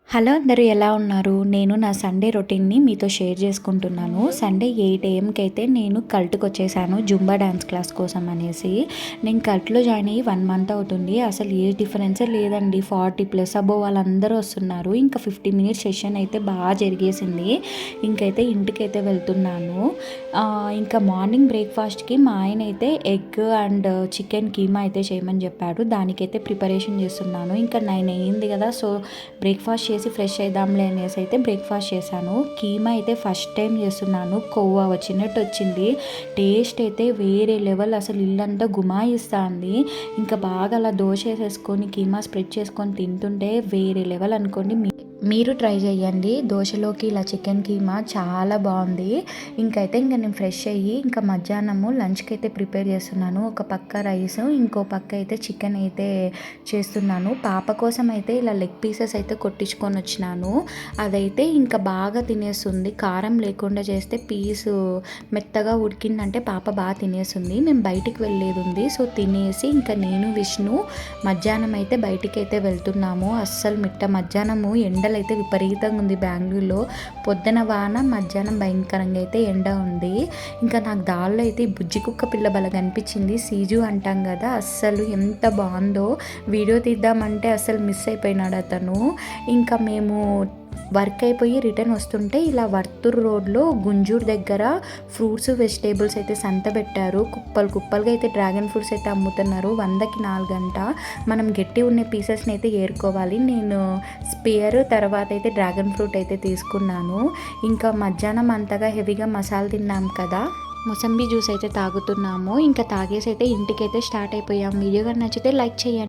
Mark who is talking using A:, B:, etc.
A: Hello అందరూ ఎలా ఉన్నారు? నేను నా సండే రొటీన్ని మీతో షేర్ చేసుకుంటున్నాను. సండే 8 AM అయితే నేను కల్ట్‌కి వచ్చేసాను జుంబా డాన్స్ క్లాస్ కోసం అనేసి. నేను కల్ట్‌లో జాయిన్ అయ్యి 1 మంత్ అవుతుంది. అసలు ఏ డిఫరెన్సే లేదండి. 40+ అబోవ్ వాళ్ళందరూ వస్తున్నారు. ఇంకా 50 మినిట్స్ సెషన్ అయితే బాగా జరిగేసింది. ఇంకైతే ఇంటికైతే వెళ్తున్నాను. ఇంకా మార్నింగ్ బ్రేక్‌ఫాస్ట్‌కి మా ఆయన అయితే ఎగ్ అండ్ చికెన్ కీమా అయితే చేయమని చెప్పాడు. దానికైతే ప్రిపరేషన్ చేస్తున్నాను. ఇంకా 9 అయింది కదా! సో బ్రేక్‌ఫాస్ట్ చేసి ఫ్రెష్ అయిదాంలే అనేసి అయితే బ్రేక్‌ఫాస్ట్ చేశాను. కీమా అయితే ఫస్ట్ టైం చేస్తున్నాను. కొవ్వా వచ్చినట్టు వచ్చింది. టేస్ట్ అయితే వేరే లెవెల్, అసలు ఇల్లంతా గుమాయిస్తుంది. ఇంకా బాగా అలా దోశ వేసేసుకొని కీమా స్ప్రెడ్ చేసుకొని తింటుంటే వేరే లెవెల్ అనుకోండి. మీరు ట్రై చేయండి. దోశలోకి ఇలా చికెన్ కీమా చాలా బాగుంది. ఇంకైతే నేను ఫ్రెష్ అయ్యి ఇంకా మధ్యాహ్నము లంచ్కి అయితే ప్రిపేర్ చేస్తున్నాను. ఒక పక్క రైస్, ఇంకో పక్క అయితే చికెన్ అయితే చేస్తున్నాను. పాప కోసం అయితే ఇలా లెగ్ పీసెస్ అయితే కొట్టించుకొని వచ్చినాను. అదైతే ఇంకా బాగా తినేస్తుంది. కారం లేకుండా చేస్తే పీసు మెత్తగా ఉడికిందంటే పాప బాగా తినేస్తుంది. మేము బయటికి వెళ్ళేది ఉంది. సో తినేసి ఇంకా నేను విష్ణు మధ్యాహ్నం అయితే బయటికి అయితే వెళ్తున్నాము. అస్సలు మధ్యాహ్నము ఎండలైతే విపరీతంగా ఉంది బెంగళూరులో. పొద్దున వాన, మధ్యాహ్నం భయంకరంగా అయితే ఎండ ఉంది. ఇంకా నాకు దారిలో అయితే ఈ బుజ్జి కుక్క పిల్ల బలగా కనిపించింది. సీజు అంటాం కదా, అస్సలు ఎంత బాగుందో. వీడియో తీద్దామంటే అస్సలు మిస్ అయిపోయినాడు అతను. ఇంకా మేము వర్క్ అయిపోయి రిటర్న్ వస్తుంటే ఇలా వర్తూరు రోడ్లో గుంజూరు దగ్గర ఫ్రూట్స్ వెజిటేబుల్స్ అయితే సంత పెట్టారు. కుప్పలుగా అయితే డ్రాగన్ ఫ్రూట్స్ అయితే అమ్ముతున్నారు. 100కి 4 అంట. మనం గట్టి ఉన్న పీసెస్ని అయితే ఏరుకోవాలి. నేను స్పేర్ తర్వాత అయితే డ్రాగన్ ఫ్రూట్ అయితే తీసుకున్నాను. ఇంకా మధ్యాహ్నం అంతగా హెవీగా మసాలా తిన్నాం కదా, మొసంబీ జ్యూస్ అయితే తాగుతున్నాము. ఇంకా తాగేసి అయితే ఇంటికైతే స్టార్ట్ అయిపోయాం. వీడియో కానీ నచ్చితే లైక్ చేయండి.